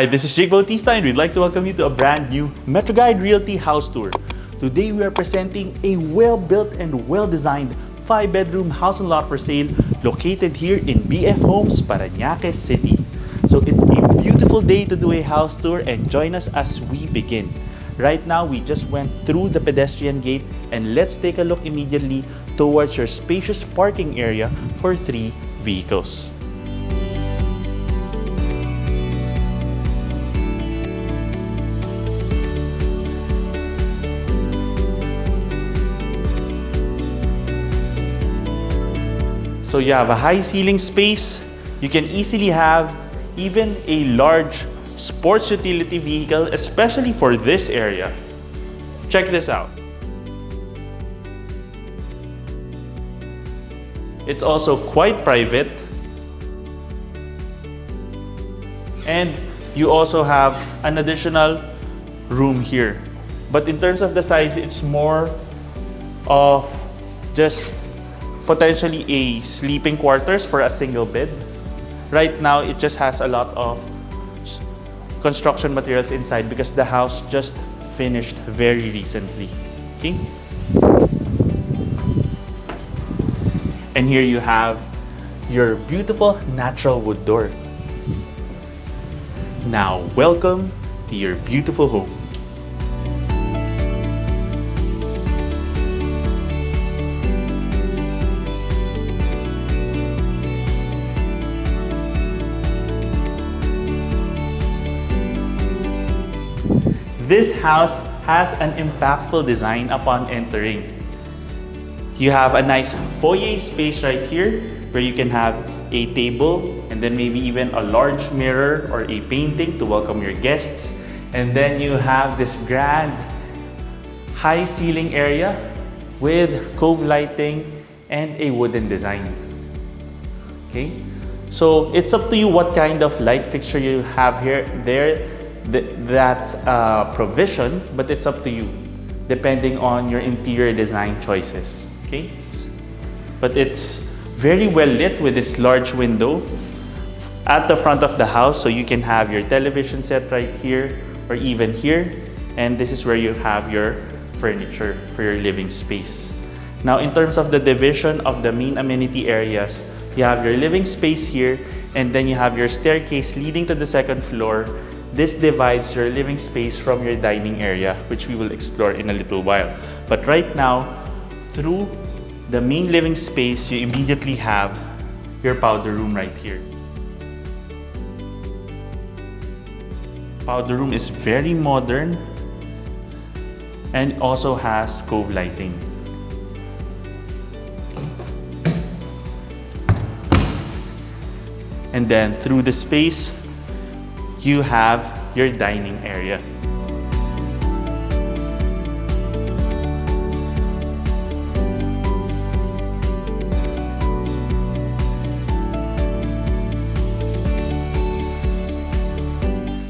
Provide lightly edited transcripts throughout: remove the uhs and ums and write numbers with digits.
Hi, this is Jake Bautista and we'd like to welcome you to a brand new MetroGuide Realty house tour. Today we are presenting a well-built and well-designed 5-bedroom house and lot for sale located here in BF Homes, Paranaque City. So it's a beautiful day to do a house tour and join us as we begin. Right now, we just went through the pedestrian gate and let's take a look immediately towards your spacious parking area for 3 vehicles. So you have a high ceiling space. You can easily have even a large sports utility vehicle, especially for this area. Check this out. It's also quite private. And you also have an additional room here. But in terms of the size, it's more of just potentially a sleeping quarters for a single bed. Right now, it just has a lot of construction materials inside because the house just finished very recently. Okay? And here you have your beautiful natural wood door. Now, welcome to your beautiful home. This house has an impactful design upon entering. You have a nice foyer space right here where you can have a table and then maybe even a large mirror or a painting to welcome your guests. And then you have this grand high ceiling area with cove lighting and a wooden design. Okay, so it's up to you what kind of light fixture you have here. That's a provision, but it's up to you depending on your interior design choices. Okay, but it's very well lit with this large window at the front of the house, so you can have your television set right here or even here, and this is where you have your furniture for your living space. Now, in terms of the division of the main amenity areas, you have your living space here, and then you have your staircase leading to the second floor. This divides your living space from your dining area, which we will explore in a little while. But right now, through the main living space, you immediately have your powder room right here. Powder room is very modern and also has cove lighting. And then through the space, you have your dining area.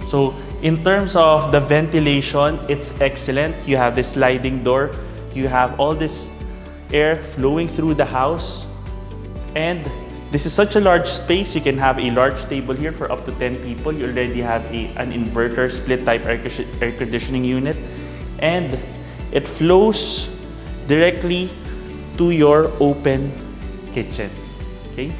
So in terms of the ventilation, it's excellent. You have this sliding door. You have all this air flowing through the house. And this is such a large space. You can have a large table here for up to 10 people. You already have an inverter split type air conditioning unit. And it flows directly to your open kitchen. Okay?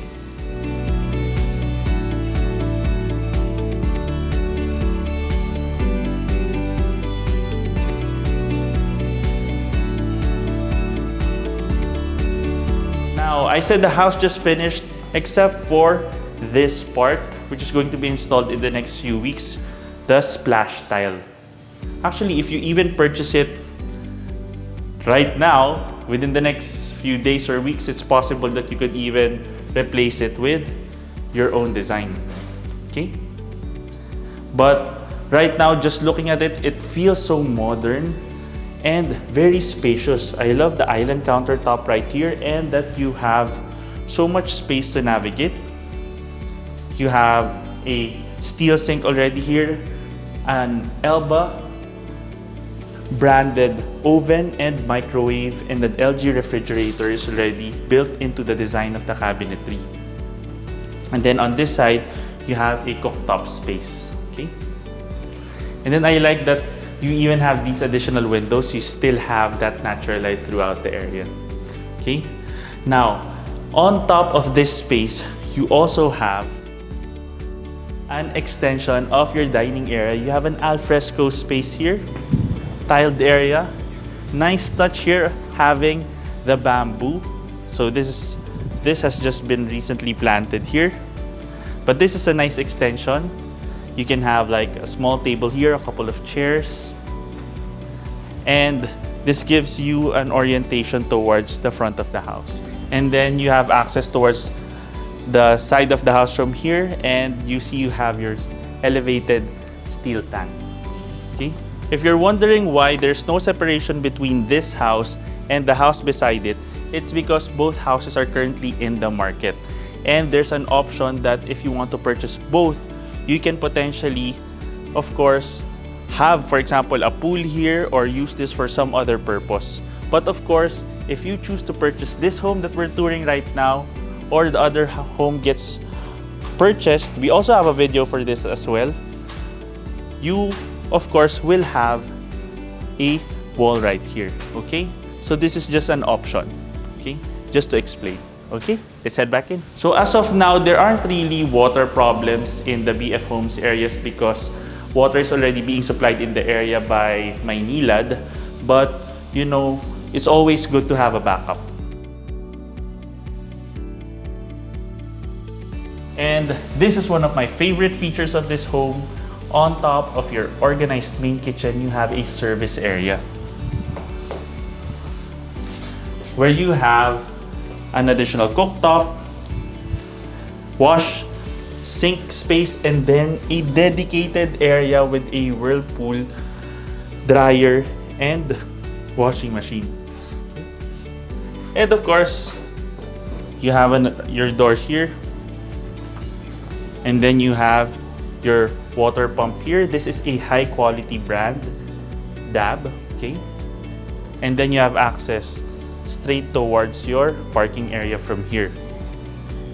Now, I said the house just finished, except for this part, which is going to be installed in the next few weeks, the splash tile. Actually, if you even purchase it right now, within the next few days or weeks, it's possible that you could even replace it with your own design. Okay? But right now, just looking at it, it feels so modern and very spacious. I love the island countertop right here and that you have so much space to navigate. You have a steel sink already here, an Elba branded oven and microwave, and an LG refrigerator is already built into the design of the cabinetry. And then on this side, you have a cooktop space. Okay. And then I like that you even have these additional windows. You still have that natural light throughout the area. Okay. Now, on top of this space, you also have an extension of your dining area. You have an alfresco space here, tiled area. Nice touch here having the bamboo. So this has just been recently planted here. But this is a nice extension. You can have like a small table here, a couple of chairs. And this gives you an orientation towards the front of the house. And then you have access towards the side of the house from here, and you see you have your elevated steel tank. Okay? If you're wondering why there's no separation between this house and the house beside it, it's because both houses are currently in the market. And there's an option that if you want to purchase both, you can potentially, of course, have, for example, a pool here or use this for some other purpose. But of course, if you choose to purchase this home that we're touring right now, or the other home gets purchased, we also have a video for this as well. You, of course, will have a wall right here, okay? So this is just an option, okay? Just to explain, okay? Let's head back in. So as of now, there aren't really water problems in the BF Homes areas because water is already being supplied in the area by Maynilad, but you know, it's always good to have a backup. And this is one of my favorite features of this home. On top of your organized main kitchen, you have a service area where you have an additional cooktop, wash, sink space, and then a dedicated area with a whirlpool, dryer, and washing machine. And of course, you have your door here. And then you have your water pump here. This is a high quality brand, DAB, okay? And then you have access straight towards your parking area from here.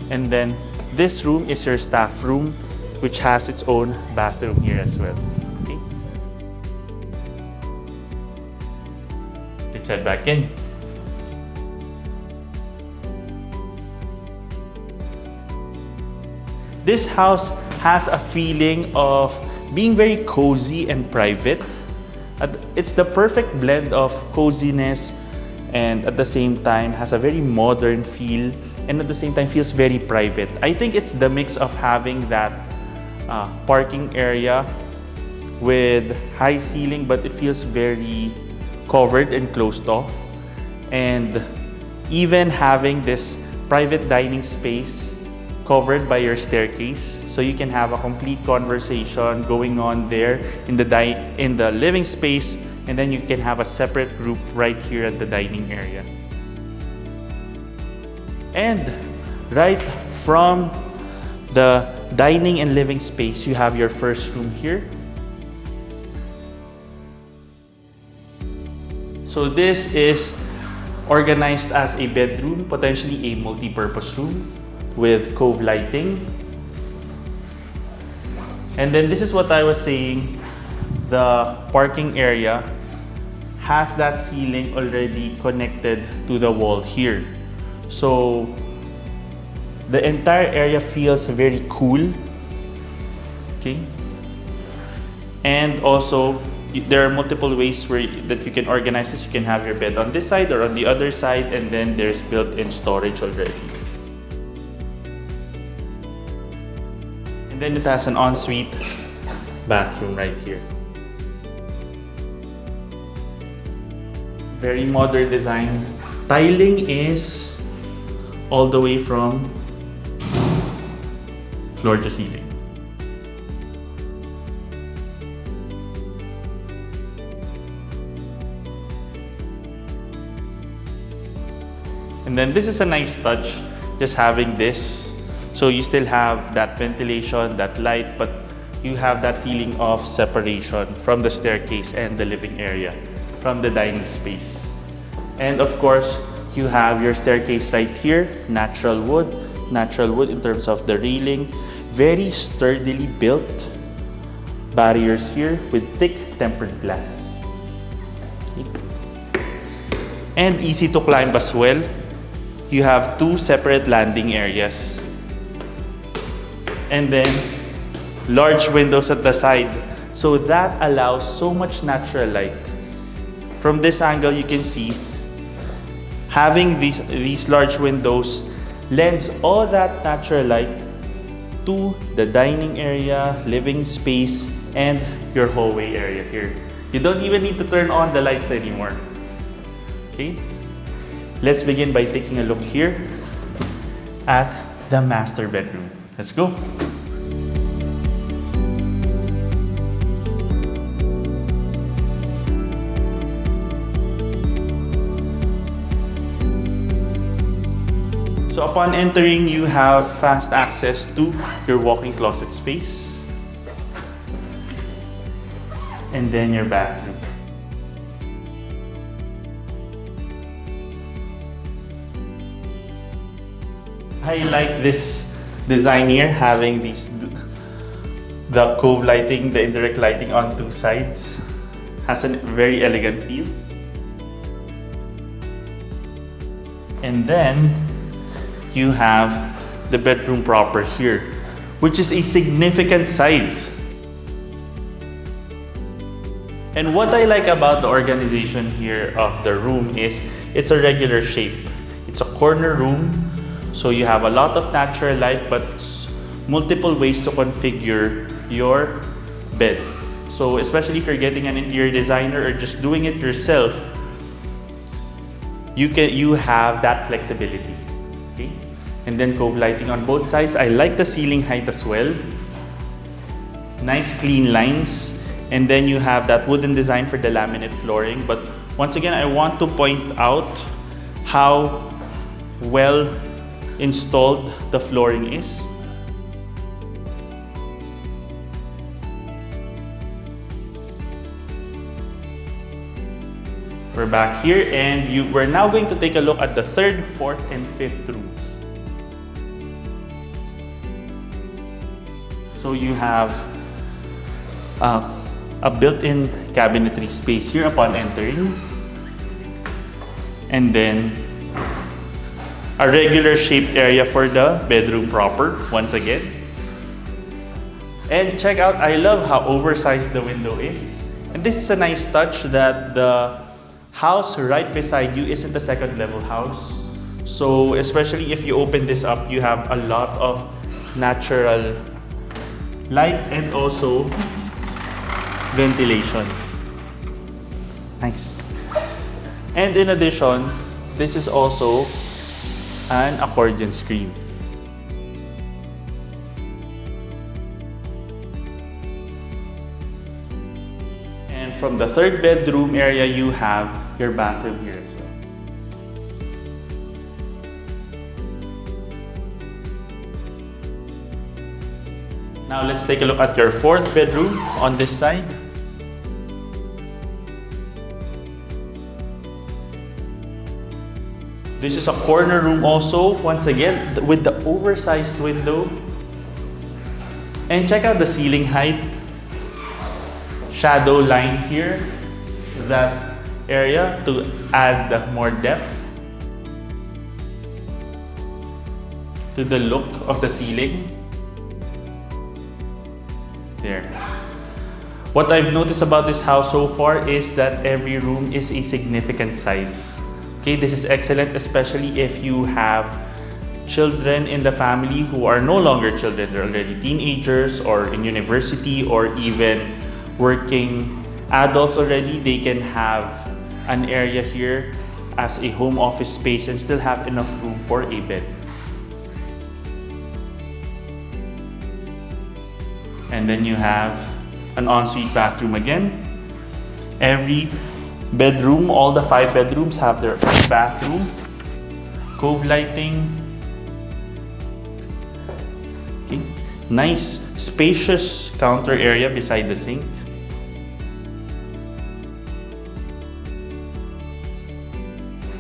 And then this room is your staff room, which has its own bathroom here as well, okay? Let's head back in. This house has a feeling of being very cozy and private. It's the perfect blend of coziness and at the same time has a very modern feel and at the same time feels very private. I think it's the mix of having that parking area with high ceiling, but it feels very covered and closed off. And even having this private dining space covered by your staircase, so you can have a complete conversation going on there in the living space, and then you can have a separate group right here at the dining area. And right from the dining and living space, you have your first room here. So this is organized as a bedroom, potentially a multi-purpose room with cove lighting. And then this is what I was saying, the parking area has that ceiling already connected to the wall here. So the entire area feels very cool, okay? And also, there are multiple ways that you can organize this. You can have your bed on this side or on the other side, and then there's built-in storage already. And then it has an ensuite bathroom right here. Very modern design. Tiling is all the way from floor to ceiling. And then this is a nice touch, just having this. So you still have that ventilation, that light, but you have that feeling of separation from the staircase and the living area, from the dining space. And of course, you have your staircase right here, natural wood in terms of the railing, very sturdily built, barriers here with thick tempered glass. Okay. And easy to climb as well. You have 2 separate landing areas. And then large windows at the side. So that allows so much natural light. From this angle, you can see having these large windows lends all that natural light to the dining area, living space, and your hallway area here. You don't even need to turn on the lights anymore. Okay? Let's begin by taking a look here at the master bedroom. Let's go. So upon entering, you have fast access to your walk-in closet space. And then your bathroom. I like this design here, having the cove lighting, the indirect lighting on 2 sides. Has a very elegant feel. And then you have the bedroom proper here, which is a significant size. And what I like about the organization here of the room is it's a regular shape. It's a corner room, so you have a lot of natural light, but multiple ways to configure your bed. So especially if you're getting an interior designer or just doing it yourself, you have that flexibility. Okay? And then cove lighting on both sides. I like the ceiling height as well. Nice clean lines. And then you have that wooden design for the laminate flooring. But once again, I want to point out how well installed the flooring is. We're back here, and we're now going to take a look at the 3rd, 4th, and 5th rooms. So you have a built-in cabinetry space here upon entering, and then a regular shaped area for the bedroom proper once again. And check out, I love how oversized the window is. And this is a nice touch that the house right beside you isn't a 2nd level house. So especially if you open this up, you have a lot of natural light and also ventilation. Nice. And in addition, this is also an accordion screen. And from the 3rd bedroom area, you have your bathroom here as well. Now let's take a look at your 4th bedroom on this side. This is a corner room also, once again, with the oversized window. And check out the ceiling height. Shadow line here, that area to add more depth to the look of the ceiling. There. What I've noticed about this house so far is that every room is a significant size. Okay, this is excellent, especially if you have children in the family who are no longer children, they're already teenagers or in university or even working adults already. They can have an area here as a home office space and still have enough room for a bed. And then you have an ensuite bathroom again. Every bedroom, all the 5 bedrooms have their own bathroom. Cove lighting. Okay. Nice, spacious counter area beside the sink.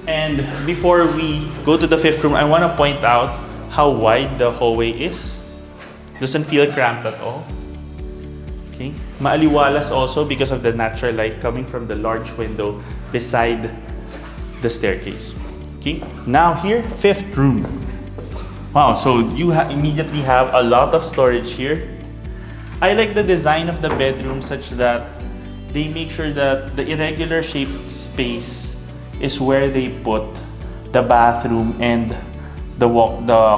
And before we go to the 5th room, I want to point out how wide the hallway is. Doesn't feel cramped at all. Okay. Maaliwalas also because of the natural light coming from the large window beside the staircase. Okay, now here, fifth room. Wow, so you immediately have a lot of storage here. I like the design of the bedroom such that they make sure that the irregular shaped space is where they put the bathroom and the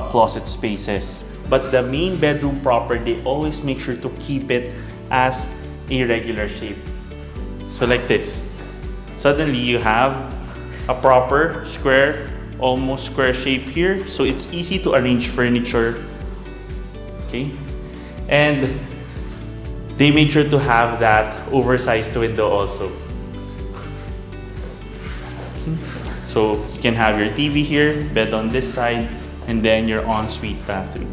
closet spaces. But the main bedroom proper, they always make sure to keep it as a regular shape. So like this. Suddenly you have a proper square, almost square shape here. So it's easy to arrange furniture. Okay. And they made sure to have that oversized window also. Okay. So you can have your TV here, bed on this side, and then your ensuite bathroom.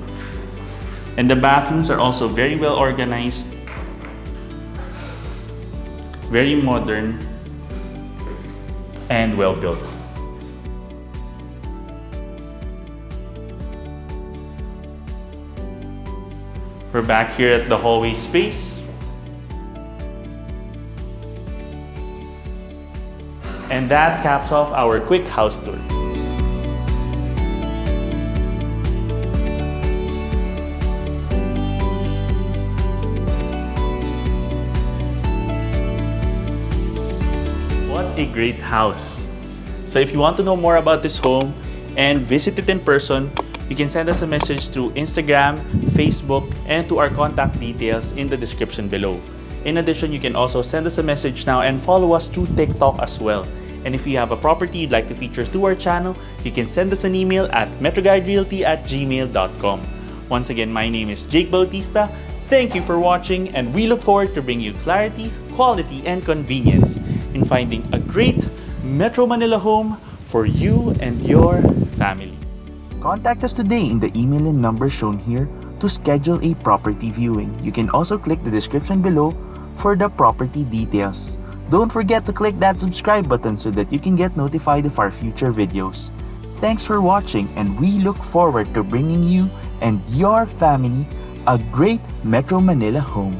And the bathrooms are also very well organized, very modern, and well built. We're back here at the hallway space. And that caps off our quick house tour. What a great house. So if you want to know more about this home and visit it in person, you can send us a message through Instagram, Facebook, and to our contact details in the description below. In addition, you can also send us a message now and follow us through TikTok as well. And if you have a property you'd like to feature through our channel, you can send us an email at metroguiderealty@gmail.com. Once again, my name is Jake Bautista. Thank you for watching, and we look forward to bringing you clarity, quality, and convenience in finding a great Metro Manila home for you and your family. Contact us today in the email and number shown here to schedule a property viewing. You can also click the description below for the property details. Don't forget to click that subscribe button so that you can get notified of our future videos. Thanks for watching, and we look forward to bringing you and your family a great Metro Manila home.